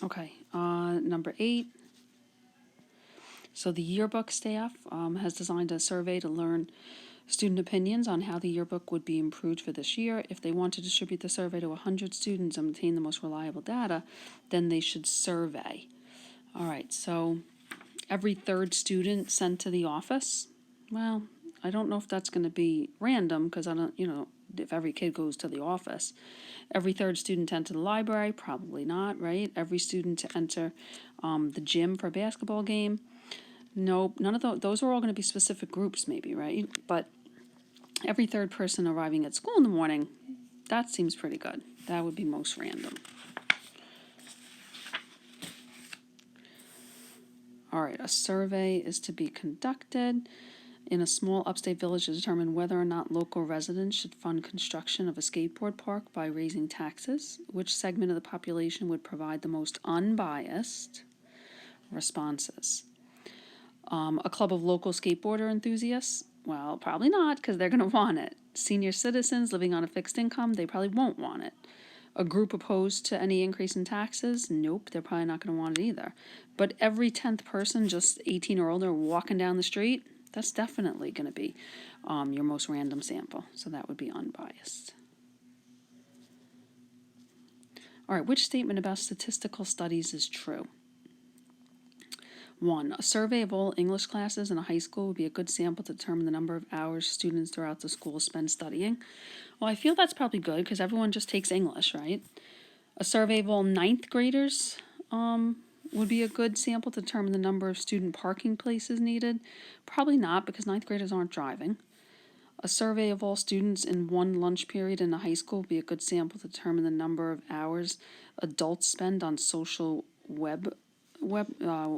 Okay, number 8. So the yearbook staff has designed a survey to learn student opinions on how the yearbook would be improved for this year. If they want to distribute the survey to 100 students and obtain the most reliable data, then they should survey. All right, so every third student sent to the office. Well, I don't know if that's going to be random because I don't, if every kid goes to the office. Every third student to enter the library, probably not, right? Every student to enter the gym for a basketball game. Nope, none of those are all going to be specific groups maybe, right? But every third person arriving at school in the morning, that seems pretty good. That would be most random. All right, a survey is to be conducted in a small upstate village to determine whether or not local residents should fund construction of a skateboard park by raising taxes. Which segment of the population would provide the most unbiased responses? A club of local skateboarder enthusiasts? Well, probably not, because they're going to want it. Senior citizens living on a fixed income? They probably won't want it. A group opposed to any increase in taxes? Nope, they're probably not going to want it either. But every 10th person, just 18 or older, walking down the street, that's definitely going to be your most random sample. So that would be unbiased. All right, which statement about statistical studies is true? 1. A survey of all English classes in a high school would be a good sample to determine the number of hours students throughout the school spend studying. Well, I feel that's probably good because everyone just takes English, right? A survey of all 9th graders would be a good sample to determine the number of student parking places needed. Probably not because 9th graders aren't driving. A survey of all students in one lunch period in a high school would be a good sample to determine the number of hours adults spend on social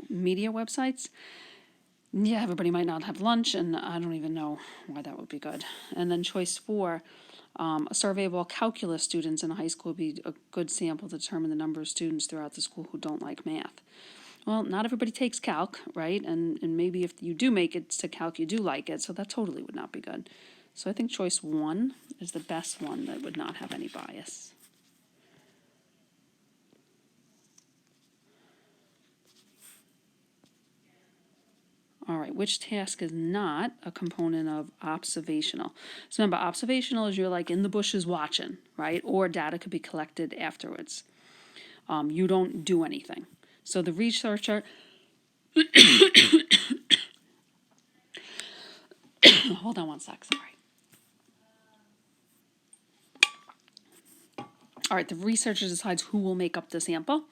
media websites. Yeah, everybody might not have lunch, and I don't even know why that would be good. And then choice 4, a survey of all calculus students in a high school would be a good sample to determine the number of students throughout the school who don't like math. Well, not everybody takes calc, right? And maybe if you do make it to calc, you do like it, so that totally would not be good. So I think choice 1 is the best one that would not have any bias. All right, which task is not a component of observational? So remember, observational is you're like in the bushes watching, right? Or data could be collected afterwards. You don't do anything. So the researcher, hold on one sec, sorry. All right, the researcher decides who will make up the sample.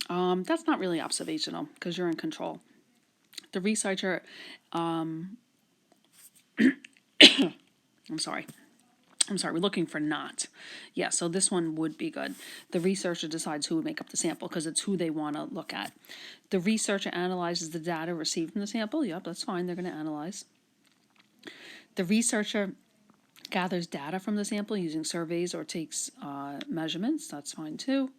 That's not really observational because you're in control. The researcher, I'm sorry, we're looking for not. Yeah, so this one would be good. The researcher decides who would make up the sample because it's who they want to look at. The researcher analyzes the data received from the sample. Yep, that's fine. They're going to analyze. The researcher gathers data from the sample using surveys or takes measurements. That's fine too,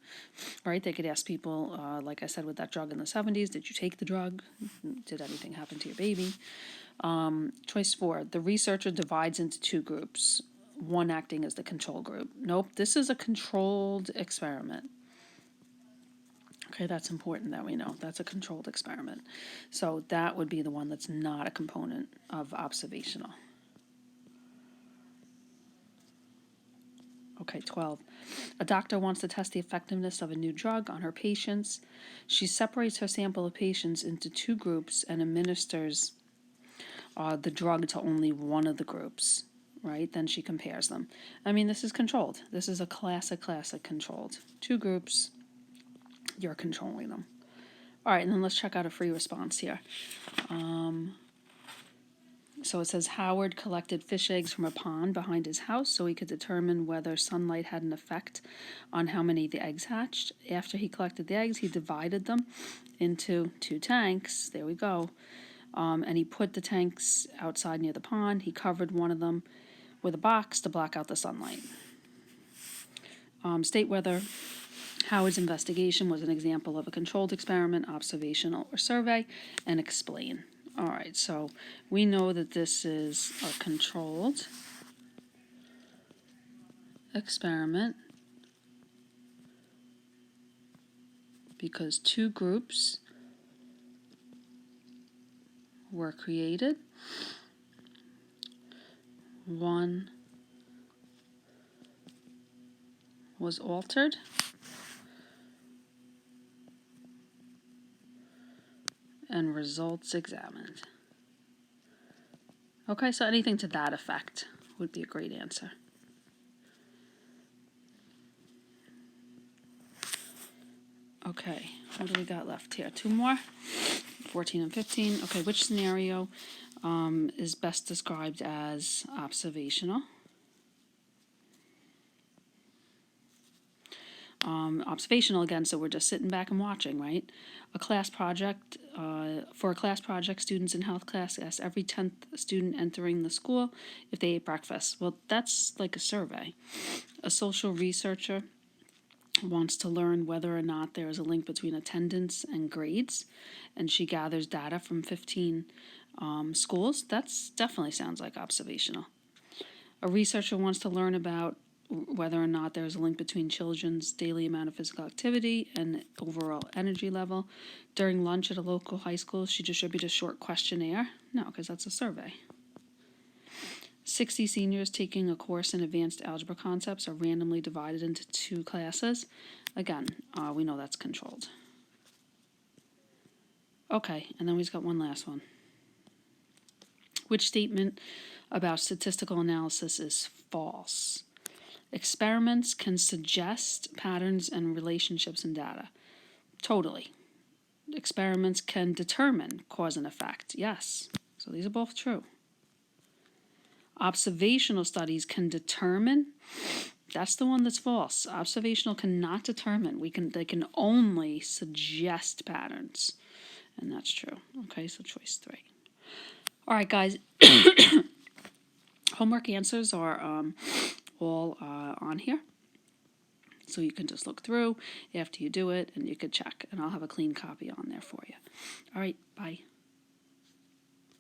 right? They could ask people, like I said with that drug in the 70s, did you take the drug? Did anything happen to your baby? Choice 4, the researcher divides into 2 groups, one acting as the control group. Nope, this is a controlled experiment. Okay, that's important that we know. That's a controlled experiment. So that would be the one that's not a component of observational. Okay, 12. A doctor wants to test the effectiveness of a new drug on her patients. She separates her sample of patients into 2 groups and administers the drug to only one of the groups, right? Then she compares them. I mean, this is controlled. This is a classic controlled. 2 groups, you're controlling them. All right, and then let's check out a free response here. So it says Howard collected fish eggs from a pond behind his house so he could determine whether sunlight had an effect on how many the eggs hatched. After he collected the eggs, he divided them into 2 tanks. There we go. And he put the tanks outside near the pond. He covered one of them with a box to block out the sunlight. State whether Howard's investigation was an example of a controlled experiment, observational, or survey, and explain. All right, so we know that this is a controlled experiment because two groups were created. One was altered. And results examined. Okay, so anything to that effect would be a great answer. Okay, what do we got left here? Two more, 14 and 15. Okay, which scenario is best described as observational? Observational again, so we're just sitting back and watching, right? A class project, for a class project, students in health class ask every 10th student entering the school if they ate breakfast. Well, that's like a survey. A social researcher wants to learn whether or not there is a link between attendance and grades, and she gathers data from 15 schools. That's definitely sounds like observational. A researcher wants to learn about whether or not there's a link between children's daily amount of physical activity and overall energy level. During lunch at a local high school, she distributed a short questionnaire. No, because that's a survey. 60 seniors taking a course in advanced algebra concepts are randomly divided into two classes. Again, we know that's controlled. Okay, and then we've got one last one. Which statement about statistical analysis is false? Experiments can suggest patterns and relationships in data. Totally. Experiments can determine cause and effect. Yes. So these are both true. Observational studies can determine. That's the one that's false. Observational cannot determine. They can only suggest patterns. And that's true. Okay, so choice 3. All right, guys. Homework answers are all on here. So you can just look through after you do it, and you could check. And I'll have a clean copy on there for you. All right, bye.